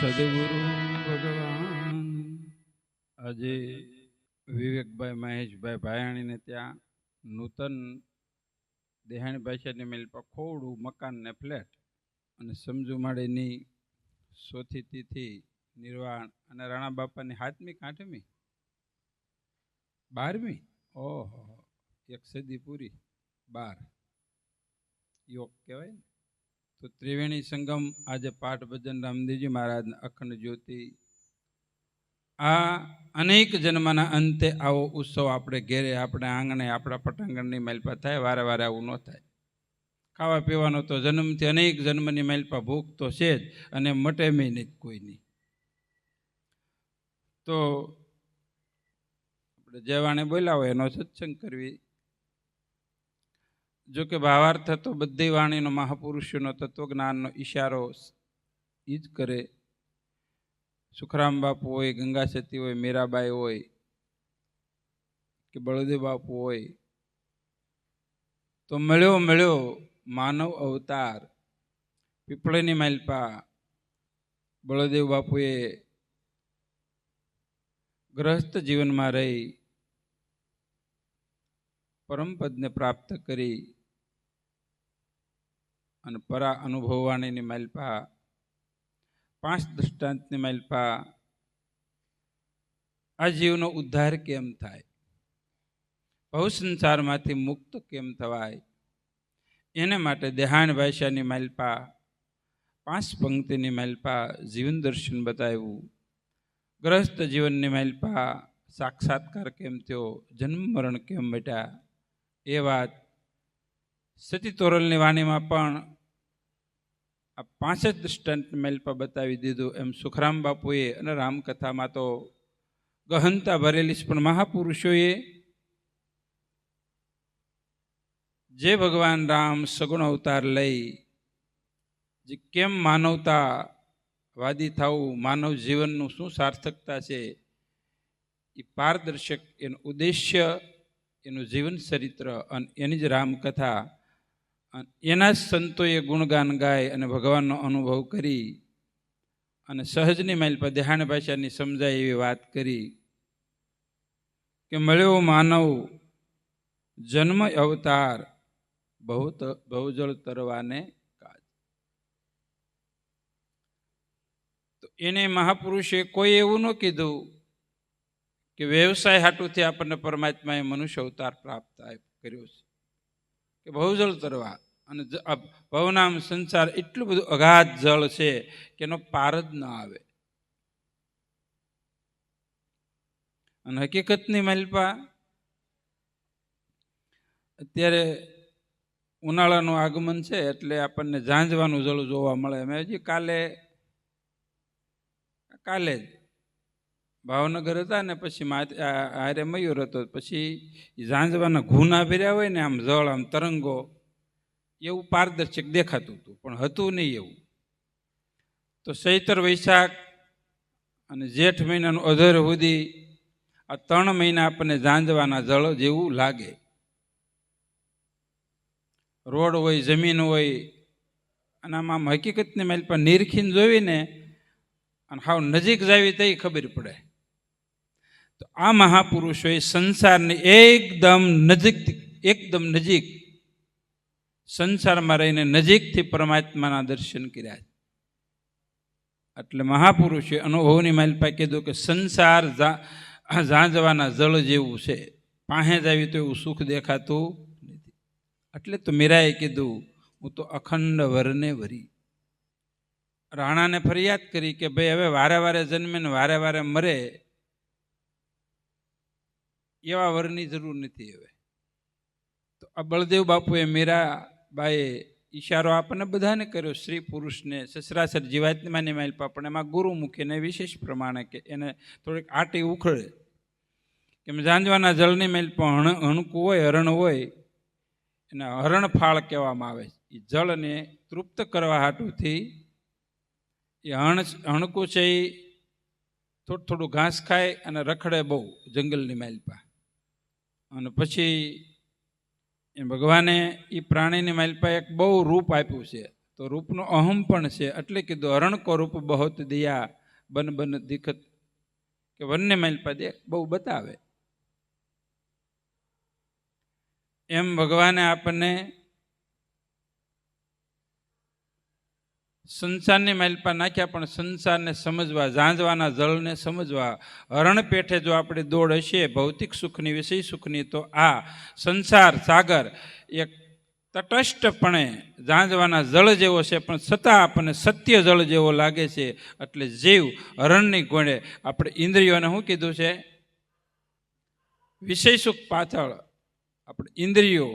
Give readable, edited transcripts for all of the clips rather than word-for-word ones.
સદગુરુ ભગવાન આજે વિવેકભાઈ મહેશભાઈ ભાયાણીને ત્યાં નૂતન દેહાણી ભાષાની મેલ પર ખોડું મકાન ને ફ્લેટ અને સમજુ માળીની ચોથી તિથિ નિર્વાણ અને રાણા બાપાની 7મી કે 8મી 12મી ઓહો એક સદી પૂરી 12 યોગ કહેવાય ને. તો ત્રિવેણી સંગમ આજે પાઠ ભજન રામદેવજી મહારાજના અખંડ જ્યોતિ આ અનેક જન્મના અંતે આવો ઉત્સવ આપણે ઘેરે આપણે આંગણે આપણા પટાંગણની માલપા થાય. વારે વારે આવું ન થાય. ખાવા પીવાનો તો જન્મથી અનેક જન્મની માલપા ભૂખ તો છે જ અને મટે નહીં કોઈની. તો આપણે જે વાણે બોલ્યા હોય એનો સત્સંગ કરવી. જો કે ભાવાર્થ તો બધી વાણીનો મહાપુરુષોનો તત્વજ્ઞાનનો ઈશારો એ જ કરે. સુખરામ બાપુ હોય, ગંગા સતી હોય, મીરાબાઈ હોય કે બળદેવ બાપુ હોય, તો મળ્યો માનવ અવતાર. પીપળીની માલપા બળદેવ બાપુએ ગ્રહસ્થ જીવનમાં રહી પરમપદને પ્રાપ્ત કરી અને પરા અનુભવવાણીની માલપા 5 દૃષ્ટાંતની માલપા આ જીવનો ઉદ્ધાર કેમ થાય, ભવ સંસારમાંથી મુક્ત કેમ થવાય, એને માટે દેહાણ ભાષાની માલપા 5 પંક્તિની માલપા જીવન દર્શન બતાવ્યું. ગ્રસ્ત જીવનની માલપા સાક્ષાત્કાર કેમ થયો, જન્મ મરણ કેમ મટ્યા એ વાત સતી તોરલની વાણીમાં પણ આ 5 જ દૃષ્ટાંત માલપા બતાવી દીધું. એમ સુખરામ બાપુએ અને રામકથામાં તો ગહનતા ભરેલી છે, પણ મહાપુરુષોએ જે ભગવાન રામ સગુણ અવતાર લઈ જે કેમ માનવતા વાદી થવું, માનવ જીવનનું શું સાર્થકતા છે એ પારદર્શક એનું ઉદ્દેશ્ય, એનું જીવન ચરિત્ર અને એની જ રામકથા એના જ સંતોએ ગુણગાન ગાય અને ભગવાનનો અનુભવ કરી અને સહજની માલપા દેહાણ ભાષાની સમજાય એવી વાત કરી કે મળ્યો માનવ જન્મ અવતાર બહુજળ તરવાને કાજ. તો એને મહાપુરુષે કોઈ એવું ન કીધું કે વ્યવસાય હાટુથી આપણને પરમાત્માએ મનુષ્ય અવતાર પ્રાપ્ત કર્યો છે કે બહુજળ તરવા. અને ભવનામ સંસાર એટલું બધું અગાધ જળ છે કે એનો પાર જ ન આવે. અને હકીકતની માલપા અત્યારે ઉનાળાનું આગમન છે એટલે આપણને ઝાંઝવાનું જળ જોવા મળે. અમે હજી કાલે જ ભાવનગર હતા ને પછી હારે મયુર હતો, પછી ઝાંઝવાના ઘૂના ભર્યા હોય ને આમ જળ આમ તરંગો એવું પારદર્શક દેખાતું હતું, પણ હતું નહીં એવું. તો ચૈત્ર વૈશાખ અને જેઠ મહિનાનું અધર સુધી આ 3 મહિના આપણને ઝાંઝવાના જળ જેવું લાગે. રોડ હોય, જમીન હોય અને આમ હકીકતની માલ પર નીરખીને જોઈને અને હાવ નજીક જાવી તો ખબર પડે. તો આ મહાપુરુષોએ સંસારની એકદમ નજીક સંસારમાં રહીને નજીકથી પરમાત્માના દર્શન કર્યા. એટલે મહાપુરુષે અનુભવની માલપા કીધું કે સંસાર ઝાંઝવાના જળ જેવું છે, પાસે જ આવી તો એવું સુખ દેખાતું નથી. એટલે તો મીરાએ કીધું હું તો અખંડ વરને વરી. રાણાને ફરિયાદ કરી કે ભાઈ હવે વારે વારે જન્મે ને વારે વારે મરે એવા વરની જરૂર નથી. હવે તો આ બળદેવ બાપુએ મીરાબાઈએ ઈશારો આપણને બધાને કર્યો, સ્ત્રી પુરુષને સસરાસર જીવાત્માની માલપા, પણ એમાં ગુરુ મૂકીને વિશેષ પ્રમાણે કે એને થોડીક આટી ઉખડે કે ઝાંઝવાના જળની માલપા હણકું હોય, હરણ હોય, એને હરણફાળ કહેવામાં આવે. એ જળને તૃપ્ત કરવા હાટુથી એ હણકું છે એ થોડું ઘાસ ખાય અને રખડે બહુ જંગલની માલપા. અને પછી એ ભગવાને એ પ્રાણીની માલપા એક બહુ રૂપ આપ્યું છે. તો તો રૂપનો અહમ પણ છે. એટલે કીધું હરણ કો રૂપ બહોત દિયા બન બન દિખત, કે વન્ય માલપા દે બહુ બતાવે. એમ ભગવાને આપણને સંસારની માલપા નાખ્યા, પણ સંસારને સમજવા, ઝાંઝવાના જળને સમજવા. હરણ પેઠે જો આપણી દોડ હશે ભૌતિક સુખની, વિષય સુખની, તો આ સંસાર સાગર એક તટસ્થપણે ઝાંઝવાના જળ જેવો છે, પણ છતાં આપણને સત્ય જળ જેવો લાગે છે. એટલે જીવ હરણની ગોળે આપણે ઇન્દ્રિયોને શું કીધું છે? વિષય સુખ પાછળ આપણે ઇન્દ્રિયો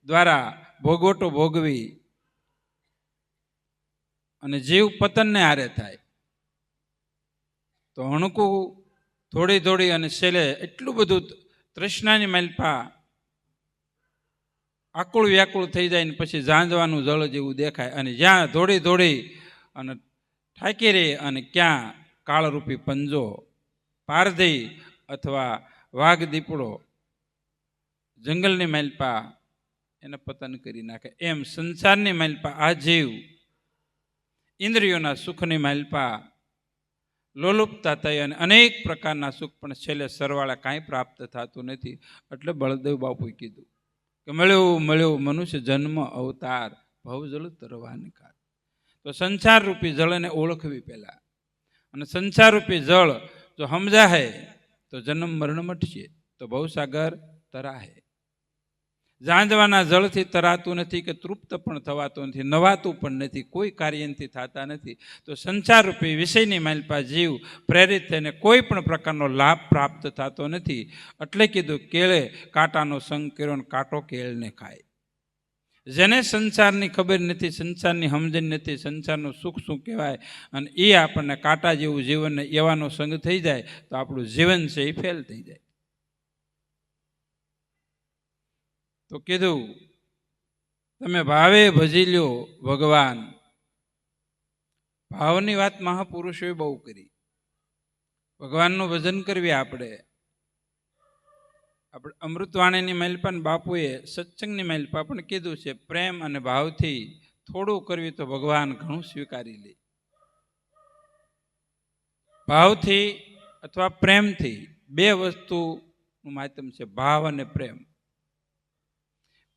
દ્વારા ભોગવટો ભોગવી અને જીવ પતનને હારે થાય. તો હણકું થોડી થોડી અને છેલ્લે એટલું બધું તૃષ્ણાની માલપા આકુળ વ્યાકુળ થઈ જાય ને પછી ઝાંઝવાનું જળ જેવું દેખાય. અને જ્યાં થોડી થોડી અને ઠાકી રહે અને ક્યાં કાળરૂપી પંજો, પારધી અથવા વાઘ દીપડો જંગલની માલપા એને પતન કરી નાખે. એમ સંસારની માલપા આ જીવ ઇન્દ્રિયોના સુખની માલપા લોલુપતા થઈ અને અનેક પ્રકારના સુખ, પણ છેલ્લે સરવાળે કાંઈ પ્રાપ્ત થતું નથી. એટલે બળદેવ બાપુએ કીધું કે મળ્યું મળ્યું મનુષ્ય જન્મ અવતાર ભવજળ તરવાને કાળ. તો સંસારરૂપી જળને ઓળખવી પહેલા, અને સંસારરૂપી જળ જો સમજાહે તો જન્મ મરણ મટશે, તો ભવસાગર તરાહે. ઝાંઝવાના જળથી તરાતું નથી, કે તૃપ્ત પણ થવાતું નથી, નવાતું પણ નથી, કોઈ કાર્યથી થતા નથી. તો સંસારરૂપી વિષયની માલપા જીવ પ્રેરિત થઈને કોઈ પણ પ્રકારનો લાભ પ્રાપ્ત થતો નથી. એટલે કીધું કેળે કાંટાનો સંગ કર્યો ને કાંટો કેળને ખાય. જેને સંસારની ખબર નથી, સંસારની સમજણ નથી, સંસારનું સુખ શું કહેવાય, અને એ આપણને કાંટા જેવું જીવનને એવાનો સંગ થઈ જાય તો આપણું જીવન છે એ ફેલ થઈ જાય. તો કીધું તમે ભાવે ભજી લ્યો ભગવાન. ભાવની વાત મહાપુરુષોએ બહુ કરી. ભગવાનનું ભજન કરવી આપણે અમૃતવાણીની માલપા ને બાપુએ સત્સંગની માલપા પણ કીધું છે, પ્રેમ અને ભાવથી થોડું કરવી તો ભગવાન ઘણું સ્વીકારી લે. ભાવથી અથવા પ્રેમથી બે વસ્તુનું માધ્યમ છે, ભાવ અને પ્રેમ.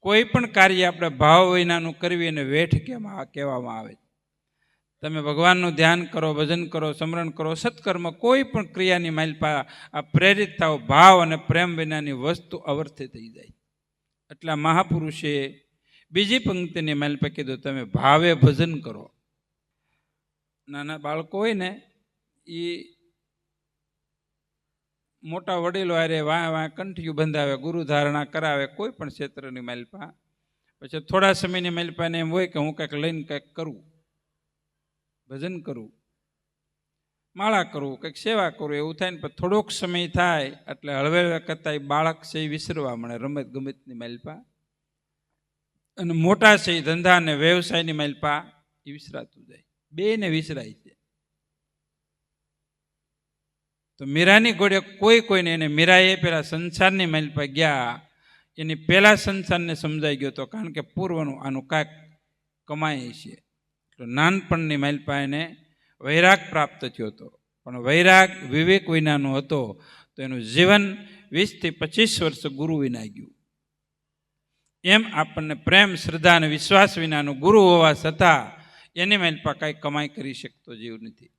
કોઈ પણ કાર્ય આપણે ભાવ વિનાનું કરવી એને વેઠ કહેવામાં આવે. તમે ભગવાનનું ધ્યાન કરો, ભજન કરો, સ્મરણ કરો, સત્કર્મ કોઈ પણ ક્રિયાની માલપા આ પ્રેરિત થાવ, ભાવ અને પ્રેમ વિનાની વસ્તુ અવર્થે થઈ જાય. એટલા મહાપુરુષે બીજી પંક્તિની માલપા કીધું તમે ભાવે ભજન કરો. નાના બાળકો હોય ને એ મોટા વડીલો અરે વાં કંઠિયું બંધાવે, ગુરુ ધારણા કરાવે, કોઈ પણ ક્ષેત્રની માલપા. પછી થોડા સમયની માલપાને એમ હોય કે હું કંઈક લઈને કંઈક કરું, ભજન કરું, માળા કરું, કંઈક સેવા કરું, એવું થાય ને. પણ થોડોક સમય થાય એટલે હળવેળા કરતા એ બાળક છે એ વિસરવા મળે રમત ગમતની માલપા, અને મોટા છે એ ધંધા અને વ્યવસાયની માલપા એ વિસરાતું જાય. બેને વિસરાય છે. તો મીરાની ઘોડે કોઈને એને મીરાએ પેલા સંસારની માલપા ગયા, એની પહેલા સંસારને સમજાઈ ગયો હતો, કારણ કે પૂર્વનું આનું કાંઈક કમાય છે. તો નાનપણની માલપા એને વૈરાગ પ્રાપ્ત થયો હતો, પણ વૈરાગ વિવેક વિનાનો હતો. તો એનું જીવન 20 થી 25 વર્ષ ગુરુ વિના ગયું. એમ આપણને પ્રેમ, શ્રદ્ધા અને વિશ્વાસ વિનાનો ગુરુ હોવા છતાં એની માલપા કાંઈ કમાઈ કરી શકતો જીવ નથી.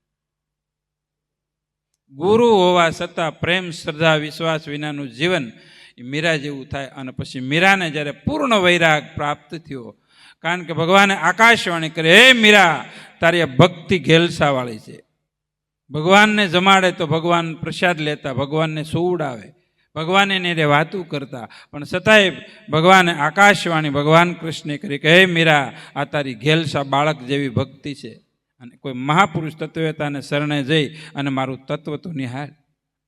ગુરુ હોવા છતાં પ્રેમ, શ્રદ્ધા, વિશ્વાસ વિનાનું જીવન એ મીરા જેવું થાય. અને પછી મીરાને જ્યારે પૂર્ણ વૈરાગ પ્રાપ્ત થયો, કારણ કે ભગવાને આકાશવાણી કરે, હે મીરા તારી ભક્તિ ઘેલસાવાળી છે. ભગવાનને જમાડે તો ભગવાન પ્રસાદ લેતા, ભગવાનને સુવડાવે, ભગવાન એને વાતું કરતા, પણ છતાંય ભગવાને આકાશવાણી ભગવાન કૃષ્ણે કરી કે હે મીરા આ તારી ઘેલસા બાળક જેવી ભક્તિ છે. અને કોઈ મહાપુરુષ તત્વતાને શરણે જઈ અને મારું તત્વ તો નિહાળ,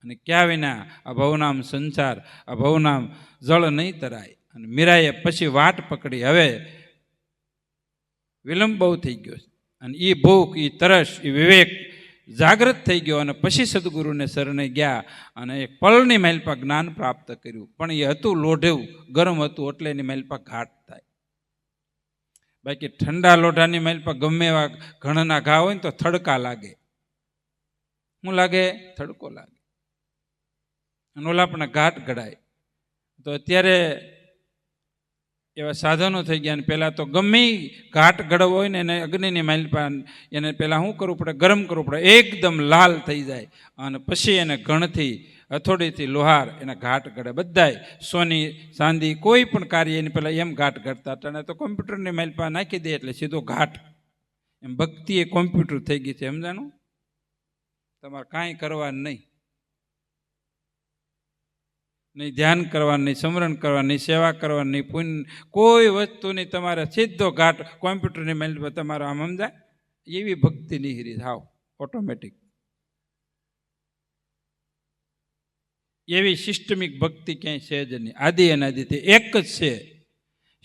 અને ક્યાં વિના આ ભવનામ સંસાર, આ ભવનામ જળ નહીં તરાય. અને મીરાએ પછી વાટ પકડી. હવે વિલંબ બહુ થઈ ગયો છે, અને એ ભૂખ, એ તરસ, એ વિવેક જાગૃત થઈ ગયો, અને પછી સદગુરુને શરણે ગયા અને એક પળની માલપા જ્ઞાન પ્રાપ્ત કર્યું. પણ એ હતું લોઢેવું, ગરમ હતું, એટલે એની માલપા ઘાટ થાય. બાકી ઠંડા લોઢાની માલપા ગમે એવા ઘણના ઘા હોય ને તો થડકા લાગે. શું લાગે? થડકો લાગે. અને ઓલા પણ ઘાટ ઘડાય. તો અત્યારે એવા સાધનો થઈ ગયા. ને પહેલાં તો ગમે ઘાટ ઘડવો હોય ને એને અગ્નિની માલપા એને પહેલાં શું કરવું પડે? ગરમ કરવું પડે, એકદમ લાલ થઈ જાય. અને પછી એને ઘણથી હથોડીથી લોહાર એના ઘાટ ઘડે. બધાય સોની ચાંદી કોઈ પણ કાર્ય એની પહેલાં એમ ઘાટ ઘડતા હતા. તો કોમ્પ્યુટરની માલપા નાખી દે એટલે સીધો ઘાટ. એમ ભક્તિ એ કોમ્પ્યુટર થઈ ગઈ છે. સમજાણું? તમારે કાંઈ કરવાનું નહીં, નહીં ધ્યાન કરવાનું, નહીં સ્મરણ કરવાનું, નહીં સેવા કરવાની, નહીં પુણ્ય, કોઈ વસ્તુની તમારે સીધો ઘાટ કોમ્પ્યુટરની માલપા તમારે આમ સમજાય એવી ભક્તિ નિહરી થાવ ઓટોમેટિક. એવી સિસ્ટમિક ભક્તિ ક્યાંય છે જ નહીં. આદિ અનાદિથી એક જ છે.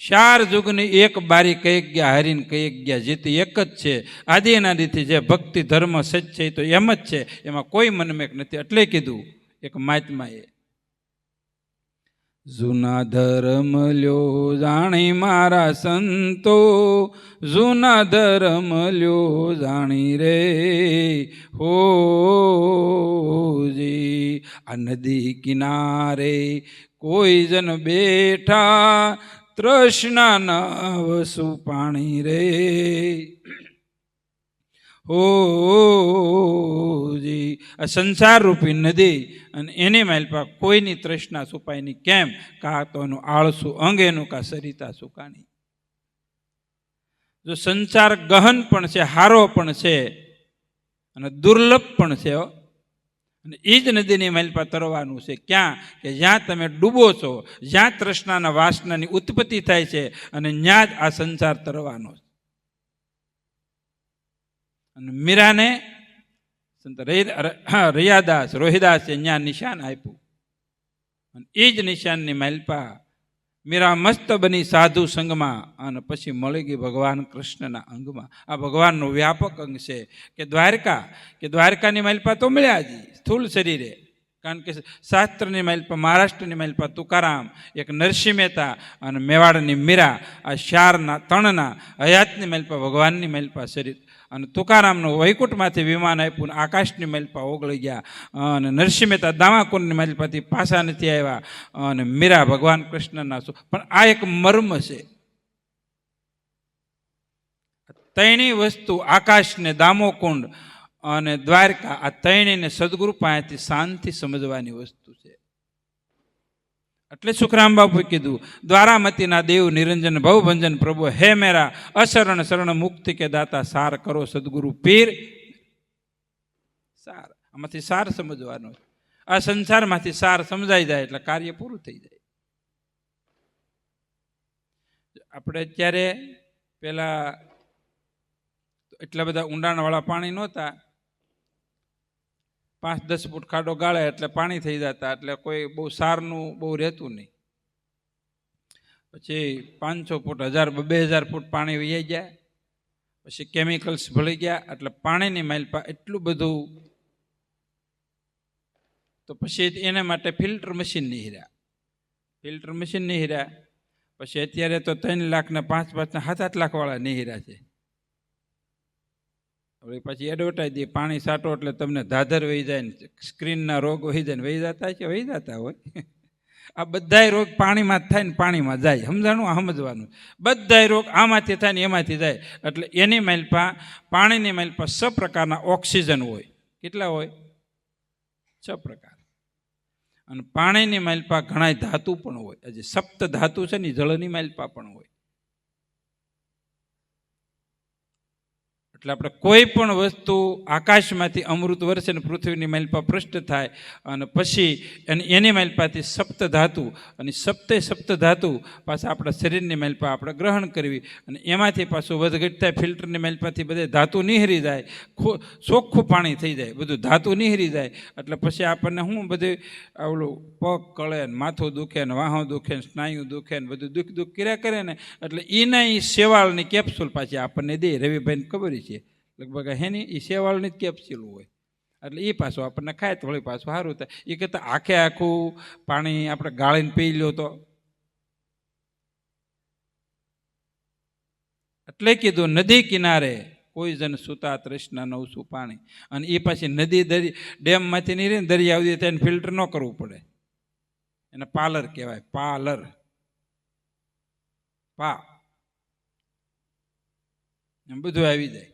4 જુગની એક બારી કહી ગયા, હરીને કહી ગયા જીતી એક જ છે. આદિ અનાદિથી જે ભક્તિ ધર્મ સચ છે તો એમ જ છે, એમાં કોઈ મનમેક નથી. એટલે કીધું એક મહાત્માએ, જૂના ધર્મ લ્યો જાણી મારા સંતો, જૂના ધર્મ લ્યો જાણી રે હોજી. આ નદી કિનારે કોઈ જન બેઠા, તૃષ્ણા નવસુ પાણી રે હોજી. આ સંસાર રૂપી નદી અને એની માલપા કોઈની તૃષ્ણા છુપાય નહીં. કેમ? કાં તો એનું આળસું અંગ એનું, કાં સરિતા સુકાણી. જો સંસાર ગહન પણ છે, હારો પણ છે અને દુર્લભ પણ છે. અને એ જ નદીની માલપા તરવાનું છે. ક્યાં? કે જ્યાં તમે ડૂબો છો, જ્યાં તૃષ્ણાના વાસનાની ઉત્પત્તિ થાય છે, અને ત્યાં જ આ સંસાર તરવાનો છે. અને મીરાને સંત રૈયાદાસ રોહિદાસે ત્યાં નિશાન આપ્યું. અને એ જ નિશાનની માલપા મીરા મસ્ત બની સાધુ સંગમાં અને પછી મળી ગઈ ભગવાન કૃષ્ણના અંગમાં. આ ભગવાનનું વ્યાપક અંગ છે. કે દ્વારકાની માલપા તો મળ્યા જ સ્થૂળ શરીરે. કારણ કે શાસ્ત્રની માલપા, મહારાષ્ટ્રની માલપા તુકારામ, એક નરસિંહ મહેતા અને મેવાડની મીરા, આ 4 હયાતની માલપા ભગવાનની માલપા શરીર. અને તુકારામનું વૈકુંઠમાંથી વિમાન આપ્યું, આકાશની માલપા ઓગળી ગયા. અને નરસિંહ મહેતા દામાકુંડની માલપાથી પાછા નથી આવ્યા. અને મીરા ભગવાન કૃષ્ણના. પણ આ એક મર્મ છે. ત્રણેય વસ્તુ, આકાશને, દામોકુંડ અને દ્વારકા, આ ત્રણેયને સદગુરુ પાસેથી શાંતિ સમજવાની વસ્તુ છે. એટલે સુખરામ બાપુએ કીધું, દ્વારામતીના દેવ નિરંજન ભવભંજન પ્રભુ, હે મેરા અશરણ શરણ મુક્તિ કે દાતા, સાર કરો સદગુરુ પીર. સાર, આમાંથી સાર સમજવાનો. આ સંસારમાંથી સાર સમજાઈ જાય એટલે કાર્ય પૂરું થઈ જાય. આપણે અત્યારે પેલા એટલા બધા ઊંડાણવાળા પાણી નહોતા. 5-10 ફૂટ ખાડો ગાળે એટલે પાણી થઈ જતા. એટલે કોઈ બહુ સારનું બહુ રહેતું નહીં. પછી 500 ફૂટ, 1000-2000 ફૂટ પાણી વહી ગયા. પછી કેમિકલ્સ ભળી ગયા. એટલે પાણીની માલપા એટલું બધું. તો પછી એના માટે ફિલ્ટર મશીન નીહર્યા. પછી અત્યારે તો 3 લાખ ને 5-5 ને 7-8 લાખ વાળા નીહર્યા છે. હવે પછી એડવર્ટાઈઝ દે, પાણી સાટો એટલે તમને ધાધર વહી જાય ને સ્ક્રીનના રોગ વહી જાય ને વહી જતા હોય. આ બધાય રોગ પાણીમાં થાય ને પાણીમાં જાય. સમજાણું? સમજવાનું. બધાય રોગ આમાંથી થાય ને એમાંથી જાય. એટલે એની માલપા, પાણીની માલપા 6 પ્રકારના ઓક્સિજન હોય. કેટલા હોય? 6 પ્રકાર. અને પાણીની માલપા ઘણા ધાતુ પણ હોય. હજી 7 ધાતુ છે ને જળની માલપા પણ હોય. એટલે આપણે કોઈ પણ વસ્તુ આકાશમાંથી અમૃત વરસે ને પૃથ્વીની માલપા પૃષ્ઠ થાય અને પછી એની માલપાથી 7 ધાતુ, અને 7 ધાતુ પાછા આપણા શરીરની માલપા આપણે ગ્રહણ કરવી. અને એમાંથી પાછું વધઘટ થાય. ફિલ્ટરની માલપાથી બધે ધાતુ નિહરી જાય, ચોખ્ખું પાણી થઈ જાય, બધું ધાતુ નિહરી જાય. એટલે પછી આપણને શું બધું આવલું પગ કળે ને, માથું દુખે ને, વાહો દુખે ને, સ્નાયુ દુખે ને, બધું દુઃખ કર્યા કરે ને. એટલે એના એ શેવાળની કેપ્સ્યુલ પાછી આપણને દે. રવિભાઈને ખબર છે લગભગ હેની એ શેવાળની જ કેપ્સ્યુલ હોય. એટલે એ પાછું આપણને ખાય તો વળી પાછું સારું થાય. એ કરતાં આખું પાણી આપણે ગાળીને પી લો તો. એટલે કીધું નદી કિનારે કોઈ જન સુતા તૃષ્ણા નવસું પાણી. અને એ પછી નદી ડેમમાંથી નહીં રહે ને દરિયા આવી તેને ફિલ્ટર ન કરવું પડે, એને પાલર કહેવાય. પાલર, પા એમ બધું આવી જાય.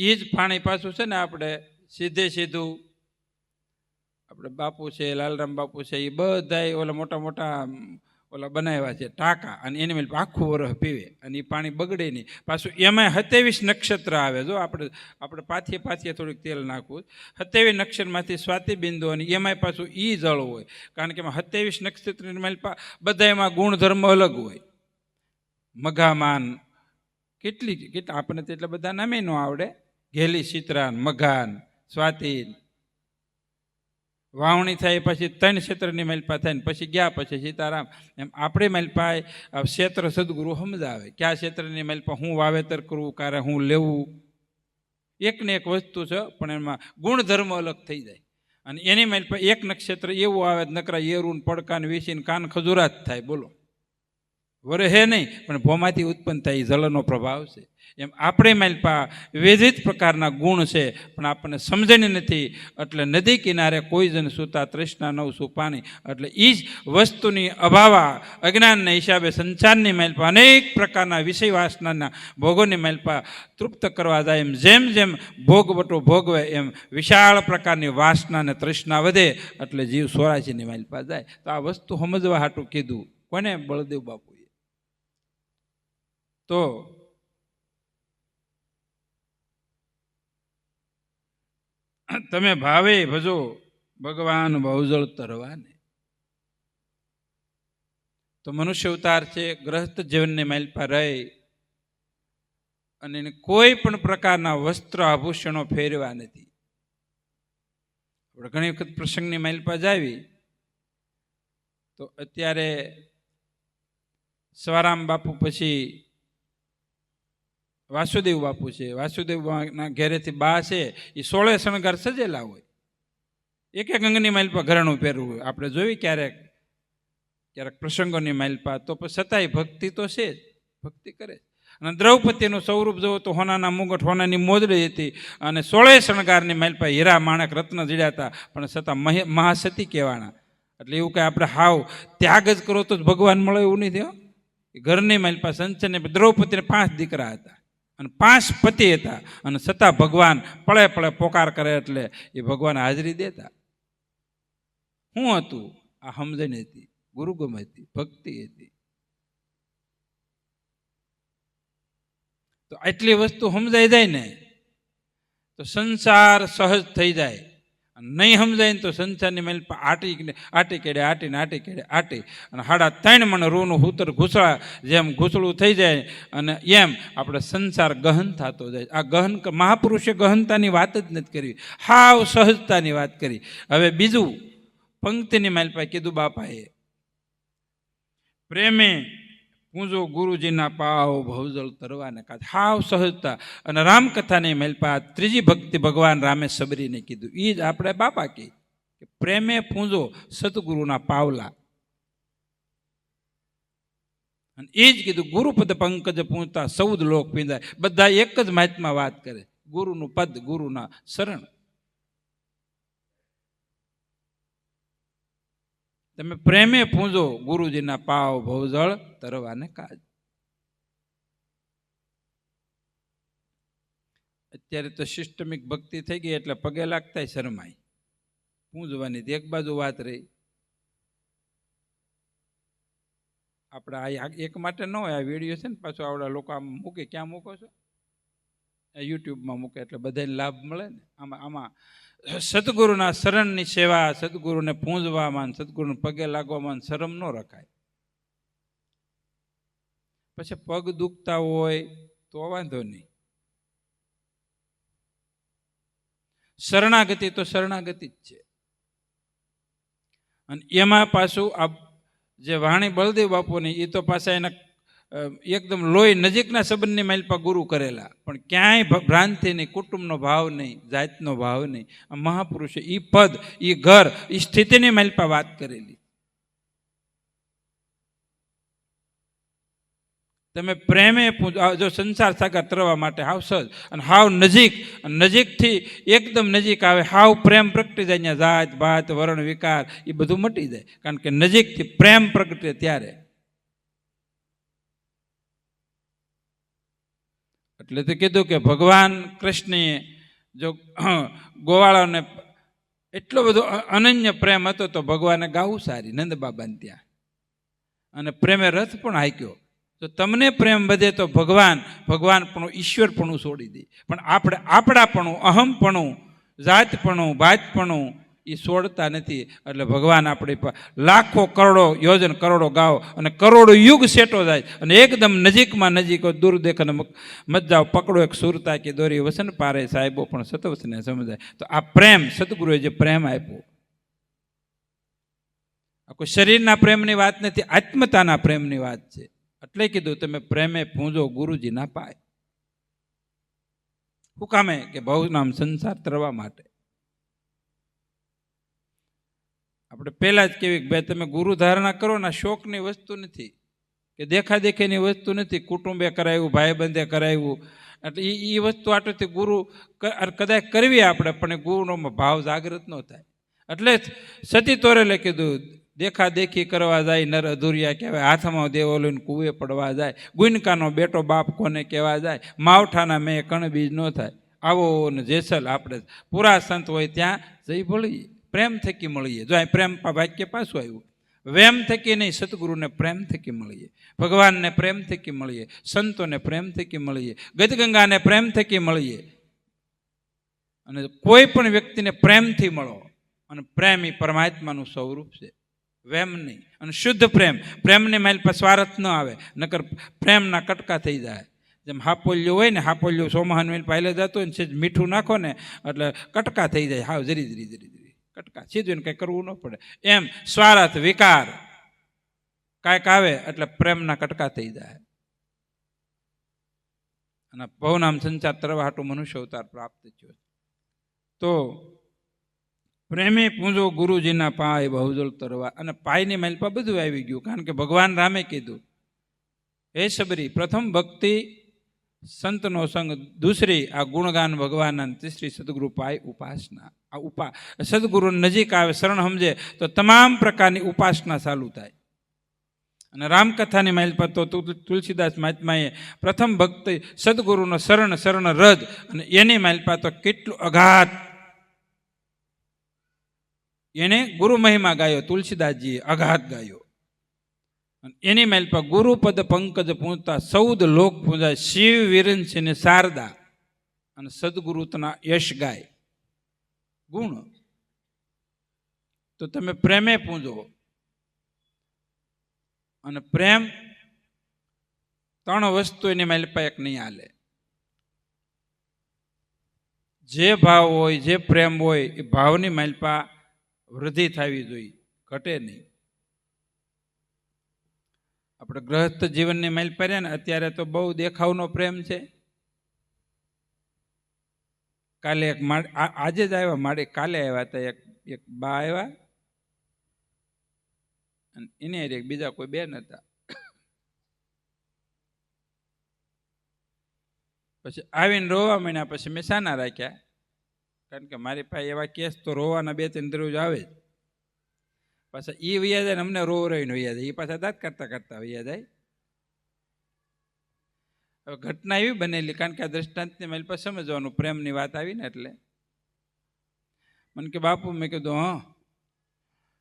એ જ પાણી પાછું છે ને આપણે સીધે સીધું આપણે બાપુ છે, લાલરામ બાપુ છે, એ બધા ઓલા મોટા મોટા ઓલા બનાવ્યા છે ટાંકા, અને એની મેં આખું વરસ પીવે અને એ પાણી બગડે નહીં. પાછું એમાં 27 નક્ષત્ર આવે. જો આપણે પાથીએ થોડીક તેલ નાખવું, 27 નક્ષત્રમાંથી સ્વાતિ બિંદુ, અને એમાંય પાછું એ જળ હોય, કારણ કે એમાં 27 નક્ષત્રની મેલ બધા એમાં ગુણધર્મ અલગ હોય. મઘામાન કેટલા આપણને તો એટલા બધા નામે ન આવડે. ઘેલી, ચિત્રાન, મઘાન, સ્વાતિન. વાવણી થાય પછી 3 ક્ષેત્રની માલપા થાય ને પછી ગયા પછી સીતારામ. એમ આપણે માલપા ક્ષેત્ર સદગુરુ સમજાવે કયા ક્ષેત્રની માલપા હું વાવેતર કરવું, ક્યારે હું લેવું. એકને એક વસ્તુ છે પણ એમાં ગુણધર્મ અલગ થઈ જાય. અને એની માલપા એક નક્ષત્ર એવું આવે નકરા એરું પડકાન વીસીને કાન ખજૂરાત થાય. બોલો, વરે હે નહીં પણ ભોમાંથી ઉત્પન્ન થાય, જળનો પ્રભાવ છે. એમ આપણે માલપા વિવિધ પ્રકારના ગુણ છે પણ આપણને સમજણી નથી. એટલે નદી કિનારે કોઈ જણ સૂતા તૃષ્ણા નવસું પાણી. એટલે એ જ વસ્તુની અભાવા અજ્ઞાનના હિસાબે સંસારની માલપા અનેક પ્રકારના વિષય વાસનાના ભોગોની માલપા તૃપ્ત કરવા જાય. એમ જેમ જેમ ભોગવટો ભોગવે એમ વિશાળ પ્રકારની વાસના અને તૃષ્ણા વધે, એટલે જીવ 84ની માલપા જાય. તો આ વસ્તુ સમજવા હાટું કીધું. કોને? બળદેવ બાપુએ. તો તમે ભાવે ભજો ભગવાન બહુજળ તરવાને. તો મનુષ્ય અવતાર છે, ગ્રસ્ત જીવનને માલપા રહી અને કોઈ પણ પ્રકારના વસ્ત્ર આભૂષણો ફેરવા નથી. આપણે ઘણી વખત પ્રસંગની માલપા જાવી તો અત્યારે સવારામ બાપુ પછી વાસુદેવ બાપુ છે. વાસુદેવના ઘેરેથી બા છે એ 16 શણગાર સજેલા હોય. એક અંગની માલપા ઘરેણું પહેરવું હોય. આપણે જોઈ ક્યારેક પ્રસંગોની માલપા. તો છતાંય ભક્તિ તો છે જ, ભક્તિ કરે. અને દ્રૌપદીનું સ્વરૂપ જોવો તો હોનાના મુગટ, હોનાની મોજડી હતી, અને 16 શણગારની માલપા હીરા માણક રત્ન જડ્યા હતા, પણ છતાં મહાસતી કહેવાના. એટલે એવું કે આપણે હાવ ત્યાગ જ કરો તો જ ભગવાન મળે એવું નહીં થયો. ઘરની માલપા સંચને દ્રૌપદીને 5 દીકરા હતા અને 5 પતિ હતા, અને છતાં ભગવાન પળે પળે પોકાર કરે એટલે એ ભગવાન હાજરી દેતા. શું હતું? આ સમજણ હતી, ગુરુગમ હતી, ભક્તિ હતી. તો આટલી વસ્તુ સમજાઈ જાય ને તો સંસાર સહજ થઈ જાય. નહીં સમજાય ને તો સંસારની મેલ આટી કેડે આટીને આટી અને 3.5 મણ રૂનું હૂતર ઘૂસળા જેમ ઘૂસળું થઈ જાય, અને એમ આપણે સંસાર ગહન થતો જાય. આ ગહન મહાપુરુષે ગહનતાની વાત જ નથી કરી, હાવ સહજતાની વાત કરી. હવે બીજું પંક્તિની માલપા કીધું બાપાએ, પ્રેમે પૂંજો ગુરુજીના પાવ ભવજળ તરવાને કાજ. હાવ સહજતા. અને રામકથાની માલપા ત્રીજી ભક્તિ ભગવાન રામે સબરીને કીધું. એ જ આપણે બાપા કહી કે પ્રેમે પૂંજો સતગુરુના પાવલા. અને એ જ કીધું ગુરુપદ પંકજ પૂંજતા 14 લોક પીંધાય. બધા એક જ મહાત્મા વાત કરે, ગુરુનું પદ, ગુરુના શરણ. તમે પ્રેમે પૂંજો ગુરુજીના પાવ ભવજળ તરવાને કાજ. અત્યારે તો સિસ્ટમિક ભક્તિ થઈ ગઈ એટલે પગે લાગતા શરમાય. પૂંજવાની એક બાજુ વાત રહી. આપણે આ એક માટે ન હોય. આ વિડીયો છે ને પાછો આવડા લોકો આમ મૂકે, ક્યાં મૂકો છો? યુટ્યુબમાં મૂકે એટલે બધાને લાભ મળે ને. આમાં સદગુરુના શરણની સેવા, સદગુરુને પૂંજવામાં, સદગુરુને પગે લાગવામાં શરમ ન રખાય. પછી પગ દુખતા હોય તો વાંધો નહીં. શરણાગતિ તો શરણાગતિ જ છે. અને એમાં પાછું આ જે વાણી બળદેવ બાપુની, એ તો પાછા એના એકદમ લોહી નજીકના સંબંધની માલપા ગુરુ કરેલા, પણ ક્યાંય ભ્રાંતિ નહીં, કુટુંબનો ભાવ નહીં, જાતનો ભાવ નહીં. આ મહાપુરુષે એ પદ, એ ઘર, એ સ્થિતિની માલપા વાત કરેલી. તમે પ્રેમે જો સંસાર સાગર તરવા માટે હાવ સહજ અને હાવ નજીક, નજીકથી એકદમ નજીક આવે, હાવ પ્રેમ પ્રગટી જાય. અહીંયા જાત ભાત વર્ણ વિકાર એ બધું મટી જાય, કારણ કે નજીકથી પ્રેમ પ્રગટે ત્યારે. એટલે તો કીધું કે ભગવાન કૃષ્ણએ જો ગોવાળાને એટલો બધો અનન્ય પ્રેમ હતો તો ભગવાને ગાવું સારી નંદ બાબાને ત્યાં, અને પ્રેમે રથ પણ હાંક્યો. તો તમને પ્રેમ વધે તો ભગવાનપણું ઈશ્વરપણું છોડી દે, પણ આપણે આપણાપણું, અહમપણું, જાતપણું, ભાતપણું એ છોડતા નથી. એટલે ભગવાન આપણી લાખો કરોડો યોજન કરોડો ગાવ અને કરોડો યુગ સેટો જાય અને એકદમ નજીકમાં નજીક દૂર દેખને મત જાઓ પકડો એક સુરતા કે દોરી વસન પારે સાહેબો પણ સતવસને સમજાય. તો આ પ્રેમ સદગુરુએ જે પ્રેમ આપ્યો, આ કોઈ શરીરના પ્રેમની વાત નથી, આત્મતાના પ્રેમની વાત છે. એટલે કીધું તમે પ્રેમે પૂંજો ગુરુજી ના પાય. શું કામે? કે ભવનામ સંસાર તરવા માટે. આપણે પહેલા જ કેવી ભાઈ તમે ગુરુ ધારણા કરો ને, શોકની વસ્તુ નથી કે દેખાદેખીની વસ્તુ નથી. કુટુંબે કરાવ્યું, ભાઈબંધે કરાવ્યું, એટલે એ વસ્તુ આટલી ગુરુ કદાચ કરવી આપણે, પણ એ ગુરુનો ભાવ જાગૃત ન થાય. એટલે જ સતી તોરેલે કીધું દેખાદેખી કરવા જાય નર અધૂરિયા કહેવાય, હાથમાં દેવો લઈને કુએ પડવા જાય, ગુઈનકાનો બેટો બાપ કોને કહેવા જાય, માવઠાના મેં કણ બીજ ન થાય. આવો ને જેસલ આપણે પૂરા સંત હોય ત્યાં જઈ ભળીએ, પ્રેમ થકી મળીએ. જો આ પ્રેમ વાક્ય પાછું આવ્યું, વેમ થકી નહીં, સદગુરુને પ્રેમ થકી મળીએ, ભગવાનને પ્રેમ થકી મળીએ, સંતોને પ્રેમ થકી મળીએ, ગદગંગાને પ્રેમ થકી મળીએ. અને કોઈ પણ વ્યક્તિને પ્રેમથી મળો, અને પ્રેમ એ પરમાત્માનું સ્વરૂપ છે, વેમ નહીં. અને શુદ્ધ પ્રેમની માઇલ પર સ્વાર્થ ન આવે, નકર પ્રેમના કટકા થઈ જાય. જેમ હાપોલિયું હોય ને, હાપોલિયું સોમહાન મેલ પાયલે જતો હોય ને, સેજ મીઠું નાખો ને એટલે કટકા થઈ જાય, હાવ જરી જરી જરી જરી કટકા, સીધું કંઈ કરવું ન પડે. એમ સ્વાર્થ વિકાર કાંઈક આવે એટલે પ્રેમના કટકા થઈ જાય. અને ભવનામ સંસાર તરવા હાટું મનુષ્ય અવતાર પ્રાપ્ત થયો. તો પ્રેમે પૂંજો ગુરુજીના પાય બહુજલ તરવા. અને પાયની માલપા બધું આવી ગયું, કારણ કે ભગવાન રામે કીધું, હે સબરી, પ્રથમ ભક્તિ સંતનો સંગ, દૂસરી આ ગુણગાન ભગવાન, તીસરી સદગુરુ પાય ઉપાસના. આ સદગુરુ નજીક આવે, શરણ સમજે તો તમામ પ્રકારની ઉપાસના ચાલુ થાય. અને રામકથાની માઇલ પર તો તુલસીદાસ મહાત્માએ પ્રથમ ભક્તિ સદગુરુનો શરણ રદ, અને એની માઇલ પર તો કેટલું અઘાત એને ગુરુ મહિમા ગાયો, તુલસીદાસજીએ અઘાત ગાયો. એની માઇલ પર ગુરુપદ પંકજ પૂંજતા સૌદ લોક પૂંજાય, શિવ વિરંસિંહ ને શારદા, અને સદગુરુના યશ ગાય ગુણ. તો તમે પ્રેમે પૂંજો. અને પ્રેમ ત્રણ વસ્તુ એની માલપા એક નહીં હાલે. જે ભાવ હોય, જે પ્રેમ હોય, એ ભાવની માલપા વૃદ્ધિ થવી જોઈએ, ઘટે નહીં. આપણે ગ્રહસ્થ જીવનની માઇલ પર ને અત્યારે તો બહુ દેખાવનો પ્રેમ છે. કાલે એક આજે જ આવ્યા માડે, કાલે આવ્યા હતા એક બા આવ્યા, અને એને બીજા કોઈ બેન હતા. પછી આવીને રોવા માંડ્યા. પછી મેં શાના રાખ્યા, કારણ કે મારી પાસે એવા કેસ તો રોવાના 2-3 દરરોજ આવે જ. પાછા એ વૈયા જાય ને અમને રો રહીને વૈયા જાય, એ પાછા દાંત કરતા કરતા વૈયા જાય. હવે ઘટના એવી બનેલી, કારણ કે આ દ્રષ્ટાંતની મારી પાસે સમજવાનું, પ્રેમની વાત આવી ને એટલે મને કે બાપુ, મેં કીધું હા.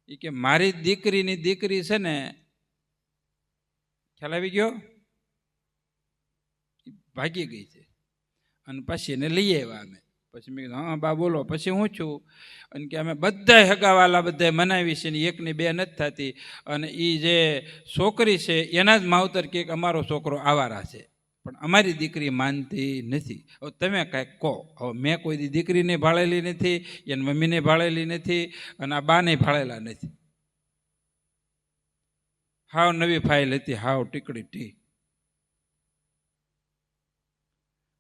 એ કે મારી દીકરીની દીકરી છે ને, ખ્યાલ આવી ગયો, ભાગી ગઈ છે, અને પછી એને લઈ આવ્યા અમે. પછી મેં કીધું હા બા બોલો. પછી હું છું, અને કે અમે બધા હગાવાલા બધા મનાવી છે ને એકની બે નથી થતી, અને એ જે છોકરી છે એના જ માવતર કે અમારો છોકરો આવારા છે, પણ અમારી દીકરી માનતી નથી. હવે તમે કાંઈક કહો. હવે મેં કોઈ દીકરીને ભાળેલી નથી, એની મમ્મીને ભાળેલી નથી, અને આ બાને ભાળેલા નથી. હાવ નવી ફાઇલ હતી, હાવ ટીકડી ટી.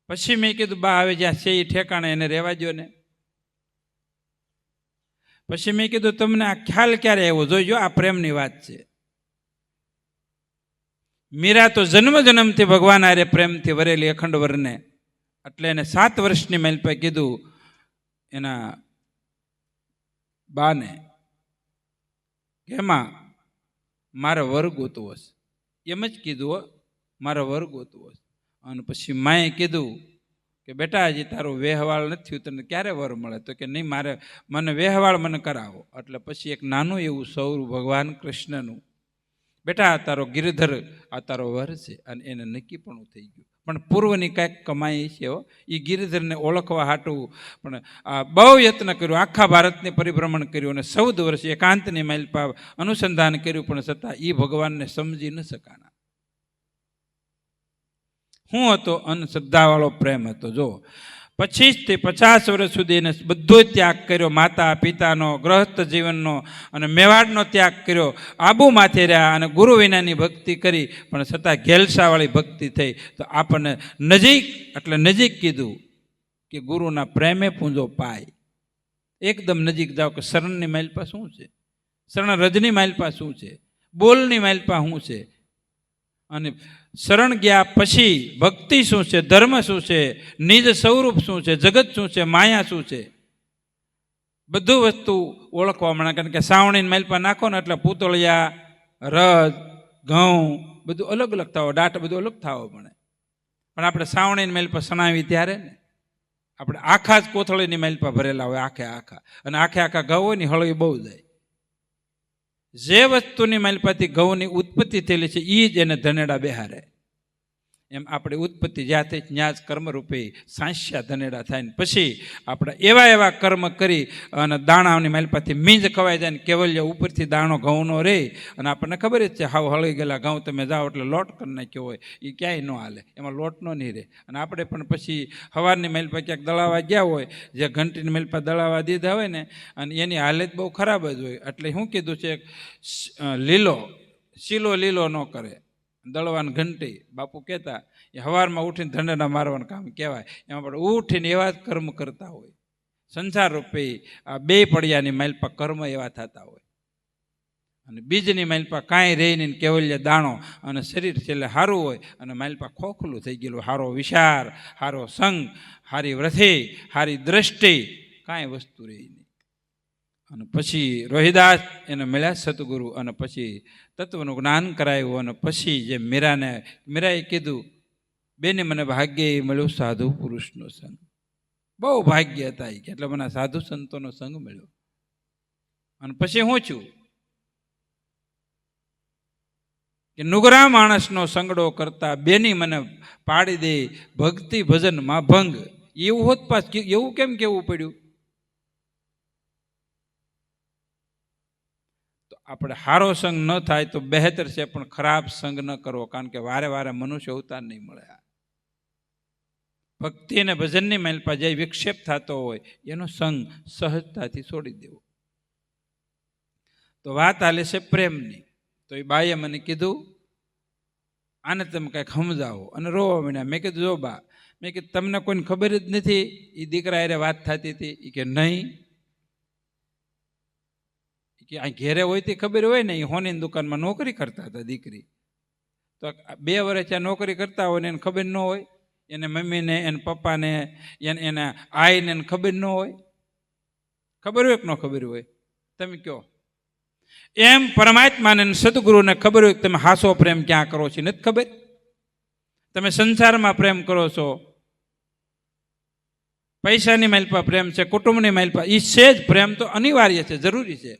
પછી મેં કીધું બા હવે જ્યાં છે એ ઠેકાણે એને રહેવા દો ને. પછી મેં કીધું તમને આ ખ્યાલ ક્યારે આવ્યો? જોઈજો, આ પ્રેમની વાત છે. મીરા તો જન્મ જન્મથી ભગવાન આરે પ્રેમથી વરેલી અખંડ વરને, એટલે એને 7 વર્ષની માલપા કીધું એના બાને કે એમાં મારે વર ગોતવો છે. એમ જ કીધું હો, મારે વર ગોતવો છે. અને પછી માએ કીધું કે બેટા હજી તારું વેહવાળ નથી થયું, તને ક્યારે વર મળે? તો કે નહીં, મને વેહવાળ મને કરાવો. એટલે પછી એક નાનું એવું સૌરું ભગવાન કૃષ્ણનું, બેટા આ તારો ગિરધર, આ તારો વર છે. અને એને નક્કી પણ થઈ ગયું. પણ પૂર્વની કાંઈક કમાઈ છે હો, એ ગિરધરને ઓળખવા હાટું પણ આ બહુ યત્ન કર્યું, આખા ભારતને પરિભ્રમણ કર્યું, અને 14 વર્ષ એકાંતની માલપા અનુસંધાન કર્યું, પણ છતાં એ ભગવાનને સમજી ન શકાના. શું હતો? અંધશ્રદ્ધાવાળો પ્રેમ હતો. જો 25 થી 50 વર્ષ સુધી એને બધો ત્યાગ કર્યો, માતા પિતાનો, ગ્રહસ્થ જીવનનો, અને મેવાડનો ત્યાગ કર્યો. આબુ માથે રહ્યા અને ગુરુ વિનાની ભક્તિ કરી, પણ છતાં ઘેલસાવાળી ભક્તિ થઈ. તો આપણને નજીક, એટલે નજીક કીધું કે ગુરુના પ્રેમે પૂંજો પાય. એકદમ નજીક જાઓ કે શરણની માલપા શું છે, શરણ રજની માલપા શું છે, બોલની માલપા શું છે, અને શરણ ગયા પછી ભક્તિ શું છે, ધર્મ શું છે, નિજ સ્વરૂપ શું છે, જગત શું છે, માયા શું છે, બધું વસ્તુ ઓળખવા મળે. કારણ કે સાવણીની માલપા નાખો ને એટલે પૂતળિયા, રજ, ઘઉં બધું અલગ અલગ થાવ, દાટ બધું અલગ થવો પડે. પણ આપણે સાવણીની માલપા સણાવી ત્યારે ને આપણે આખા જ કોથળીની માલપા ભરેલા હોય, આખા, અને આખા ઘઉં હોય ને હળવી બહુ જાય. જે વસ્તુની માલપાથી ઘઉંની ઉત્પત્તિ થયેલી છે એ જ એને ધનેડા બેહારે. એમ આપણી ઉત્પત્તિ જ્યાં થઈ ત્યાં જ કર્મરૂપે સાંસ્યા ધનેડા થાય ને પછી આપણે એવા કર્મ કરી અને દાણાની માલપાથી મીંજ ખવાઈ જાય ને કેવલ્ય ઉપરથી દાણો ઘઉંનો રહે. અને આપણને ખબર જ છે હાવ હળી ગયેલા ઘઉં તમે જાઓ એટલે લોટ કરી નાખ્યો હોય, એ ક્યાંય ન હાલે, એમાં લોટનો નહીં રહે. અને આપણે પણ પછી સવારની માલપા ક્યાંક દળાવા ગયા હોય, જે ઘંટીની માલપા દળાવા દીધા હોય ને, અને એની હાલત બહુ ખરાબ જ હોય. એટલે શું કીધું છે, શીલો લીલો ન કરે, દળવાની ઘંટી બાપુ કહેતા, એ સવારમાં ઉઠીને ધંધડા મારવાનું કામ કહેવાય. એમાં પણ ઉઠીને એવા જ કર્મ કરતા હોય. સંસાર રૂપે આ 2 પડિયાની માલપા કર્મ એવા થતા હોય. અને બીજની માલપા કાંઈ રહી નહીં, કેવલ્ય દાણો, અને શરીર છેલ્લે સારું હોય અને માલપા ખોખલું થઈ ગયેલું. સારો વિચાર, સારો સંગ, સારી વ્રથે, સારી દ્રષ્ટિ, કાંઈ વસ્તુ રહી નહીં. અને પછી રોહિદાસ એને મળ્યા સતગુરુ, અને પછી તત્વનું જ્ઞાન કરાયું. અને પછી જે મીરાએ કીધું, બેને મને ભાગ્ય એ મળ્યું સાધુ પુરુષનો સંગ. બહુ ભાગ્ય હતા કે એટલે મને સાધુ સંતોનો સંગ મળ્યો. અને પછી હું છું કે નુગરા માણસનો સંગડો કરતા બેની મને પાડી દે ભક્તિ ભજનમાં ભંગ. એવું હોત પાસ, એવું કેમ કેવું પડ્યું? આપણે સારો સંગ ન થાય તો બહેતર છે, પણ ખરાબ સંગ ન કરવો. કારણ કે વારે વારે મનુષ્ય અવતાર નહીં મળે. ભક્તિ અને ભજનની માલપા જે વિક્ષેપ થતો હોય એનો સંગ સહજતાથી છોડી દેવો. તો વાત હાલે છે પ્રેમની. તો એ બાઈએ મને કીધું, આને તમે કંઈક સમજાવો. અને રોવા માંડ્યા. મેં કીધું, જો બા, મેં કીધું તમને કોઈને ખબર જ નથી? એ દીકરા હારે વાત થતી હતી. એ કે નહીં, કે આ ઘેરે હોય તે ખબર હોય ને. એ હોનીની દુકાનમાં નોકરી કરતા હતા દીકરી. તો 2 વર્ષ ત્યાં નોકરી કરતા હોય ને એને ખબર ન હોય? એને મમ્મીને, એને પપ્પાને, એના આઈને ખબર ન હોય? ખબર હોય કે ન ખબર હોય? તમે કહો. એમ પરમાત્માને સદગુરુને ખબર હોય કે તમે હાસો પ્રેમ ક્યાં કરો છો, નથી ખબર? તમે સંસારમાં પ્રેમ કરો છો, પૈસાની માલપા પ્રેમ છે, કુટુંબની માલપા, એ છે જ પ્રેમ તો અનિવાર્ય છે, જરૂરી છે.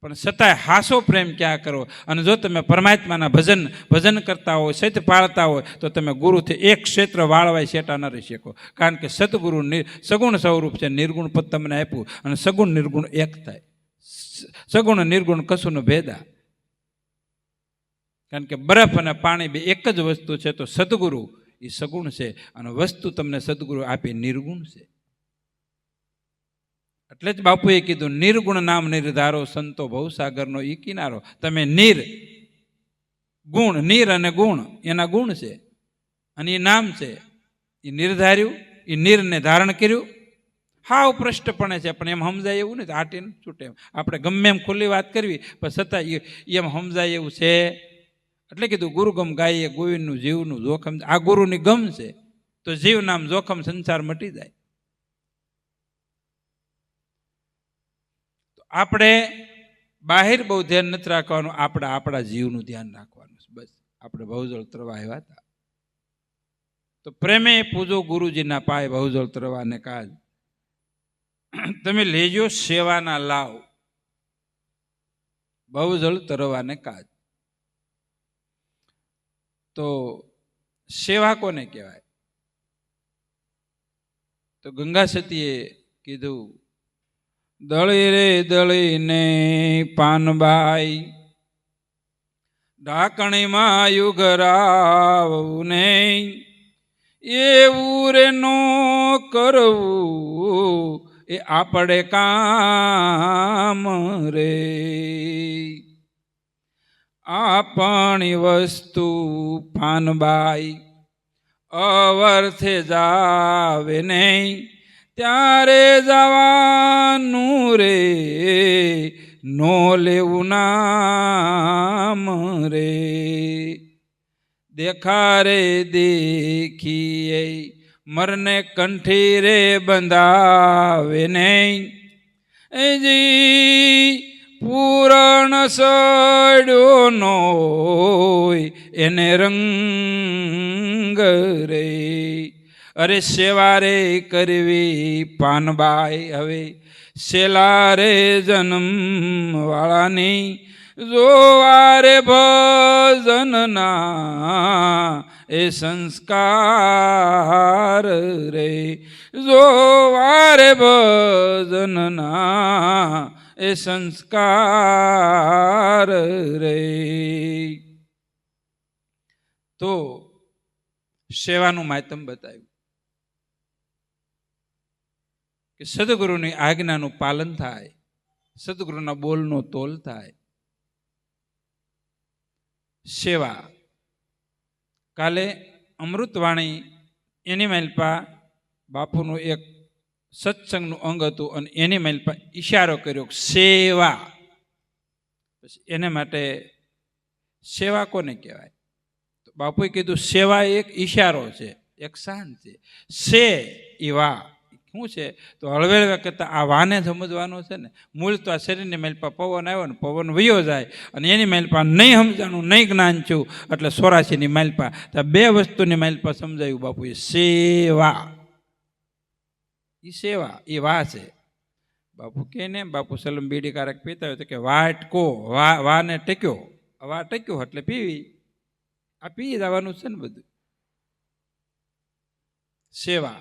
પણ છતાંય હાસો પ્રેમ ક્યાં કરો? અને જો તમે પરમાત્માના ભજન કરતા હોય, સત્ય પાળતા હોય, તો તમે ગુરુથી એક ક્ષેત્ર વાળવાય શેટા ન રહી શકો. કારણ કે સદગુરુ સગુણ સ્વરૂપ છે, નિર્ગુણ પદ તમને આપ્યું, અને સગુણ નિર્ગુણ એક થાય. સગુણ નિર્ગુણ કશું ભેદા. કારણ કે બરફ અને પાણી બે એક જ વસ્તુ છે. તો સદગુરુ એ સગુણ છે, અને વસ્તુ તમને સદગુરુ આપી નિર્ગુણ છે. એટલે જ બાપુએ કીધું, નિર્ગુણ નામ નિર્ધારો સંતો ભવસાગરનો ઈ કિનારો. તમે ગુણ, નીર અને ગુણ એના ગુણ છે, અને એ નામ છે. એ નિર્ધાર્યું, એ નીરને ધારણ કર્યું. હાવ પ્રષ્ટપણે છે, પણ એમ સમજાય એવું નથી. આટીને છૂટે આપણે ગમે એમ ખુલ્લી વાત કરવી, પણ છતાં એમ સમજાય એવું છે. એટલે કીધું ગુરુગમ ગાઈએ ગોવિંદનું જીવનું જોખમ. આ ગુરુની ગમ છે તો જીવ નામ જોખમ સંસાર મટી જાય. આપણે બાહિર બહુ ધ્યાન નથી રાખવાનું, આપણા જીવનું ધ્યાન રાખવાનું. બસ આપણે ભવજળ તરવા આવ્યા હતા તો પ્રેમે પૂજો ગુરુજીના પાય ભવજળ તરવાને કાજ. તમે લેજો સેવાના લાવ, ભવજળ તરવાને કાજ. તો સેવા કોને કહેવાય? તો ગંગા સતીએ કીધું, દળી રે દળીને પાનબાઈ, ઢાકણીમાં યુગરાવું ને, એવું રે નો કરવું એ આપણે કામ રે. આપણી વસ્તુ પાનબાઈ અવર્થે જાવે નહીં, ત્યારે જવાનું રે, નો લેવું નામ રે. દેખા રે દેખીએ મરને કંઠી રે બંધાવે નહીં, જી પૂરણ સડ્યો નો એને રંગ રે. અરે સેવા રે કરવી પાનબાઈ હવે સેલા રે જન્મ વાળાની, જોવારે ભજનના એ સંસ્કાર રે. જોવારે ભજનના એ સંસ્કાર રે. તો સેવાનું માધ્યમ બતાવ્યું કે સદગુરુની આજ્ઞાનું પાલન થાય, સદગુરુના બોલનો તોલ થાય. સેવા કાલે અમૃતવાણી એની માલપા બાપુનું એક સત્સંગનું અંગ હતું અને એની માલપા ઈશારો કર્યો સેવા. પછી એને માટે સેવા કોને કહેવાય? તો બાપુએ કીધું સેવા એક ઈશારો છે, એક શાન છે. સે એ વા શું છે? તો હળવેળવે કરતાં આ વાને સમજવાનો છે ને. મૂળ તો આ શરીરની માલપા પવન આવ્યો ને પવન વયો જાય અને એની માલપા નહીં સમજાણું, નહીં જ્ઞાન છું એટલે 84ની માલપા. તો બે વસ્તુની માલપા સમજાયું બાપુએ. સેવા એ સેવા એ વા છે. બાપુ કે ને, બાપુ સલમ બીડી કારક પીતા હોય તો કે વાટકો વાને ટેક્યો, વા ટેક્યો એટલે પીવી. આ પી જવાનું છે ને બધું. સેવા